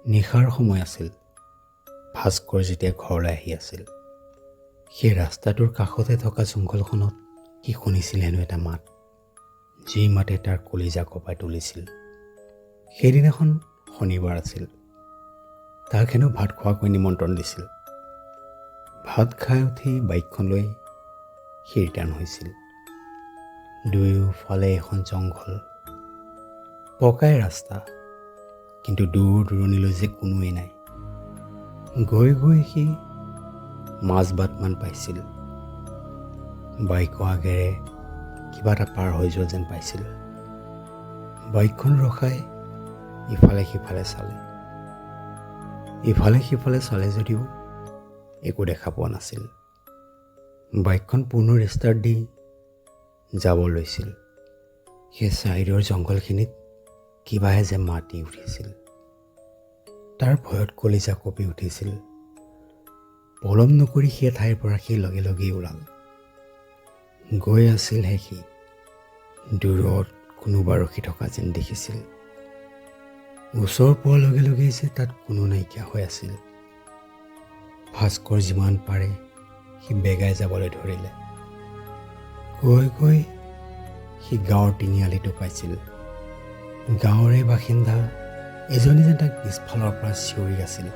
নিশাৰ সময় আছিল। ভাস্কৰ যেতিয়া ঘৰলৈ আহি আছিল, সেই ৰাস্তাটোৰ কাষতে থকা জংঘলখনত সি শুনিছিল হেনো এটা মাত, যি মাতে তাৰ কলিজা কঁপাই তুলিছিল। সেইদিনাখন শনিবাৰ আছিল। তাক হেনো ভাত খোৱাকৈ নিমন্ত্ৰণ দিছিল। ভাত খাই উঠি বাইকখন লৈ সি ৰিটাৰ্ণ হৈছিল। দুয়োফালে এখন জংঘল, পকাই ৰাস্তা, কিন্তু দূৰ দূৰণিলৈ যে কোনোৱেই নাই। গৈ গৈ সি মাজবাটমান পাইছিল। বাইকৰ আগেৰে কিবা এটা পাৰ হৈ যোৱা যেন পাইছিল। বাইকখন ৰখাই ইফালে সিফালে চালে। ইফালে সিফালে চালে যদিও একো দেখা পোৱা নাছিল। বাইকখন পুনৰ ষ্টাৰ্ট দি যাব লৈছিল। সেই ছাইডৰ জংঘলখিনিত কিবাহে যে মাতি উঠিছিল। তাৰ ভয়ত কলিজা কঁপি উঠিছিল। পলম নকৰি সেই ঠাইৰ পৰা সি লগে লগেই ওলাল। গৈ আছিলহে সি, দূৰত কোনোবা ৰখি থকা যেন দেখিছিল। ওচৰ পোৱাৰ লগে লগেই যে তাত কোনো নাইকিয়া হৈ আছিল। ভাস্কৰ যিমান পাৰে সি বেগাই যাবলৈ ধৰিলে। গৈ গৈ সি গাঁৱৰ তিনিআলিটো পাইছিল। গাঁৱৰে বাসিন্দা এজনী যেন তাক পিছফালৰ পৰা চিঞৰি আছিল।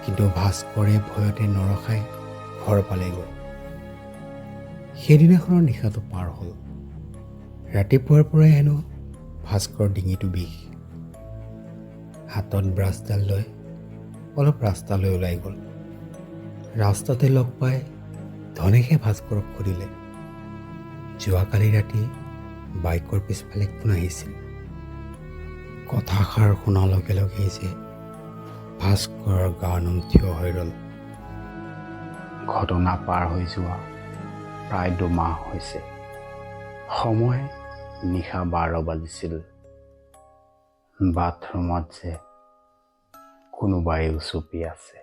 কিন্তু ভাস্কৰে ভয়তে নৰখাই ঘৰ পালেগৈ। সেইদিনাখনৰ নিশাটো পাৰ হ'ল। ৰাতিপুৱাৰ পৰাই হেনো ভাস্কৰৰ ডিঙিটো বিষ। হাতত ব্ৰাছডাল লৈ অলপ ৰাস্তালৈ ওলাই গ'ল। ৰাস্তাতে লগ পাই ধনেশে ভাস্কৰক সুধিলে, যোৱাকালি ৰাতি বাইকৰ পিছফালে কোন আহিছিল? কথাষাৰ শুনাৰ লগে লগেই যে ভাস্কৰৰ গাৰ নোম থিয় হৈ ৰ'ল। ঘটনা পাৰ হৈ যোৱা প্ৰায় 2 মাহ হৈছে। সময় নিশা 12 বাজিছিল। বাথৰুমত যে কোনোবাই উচুপি আছে।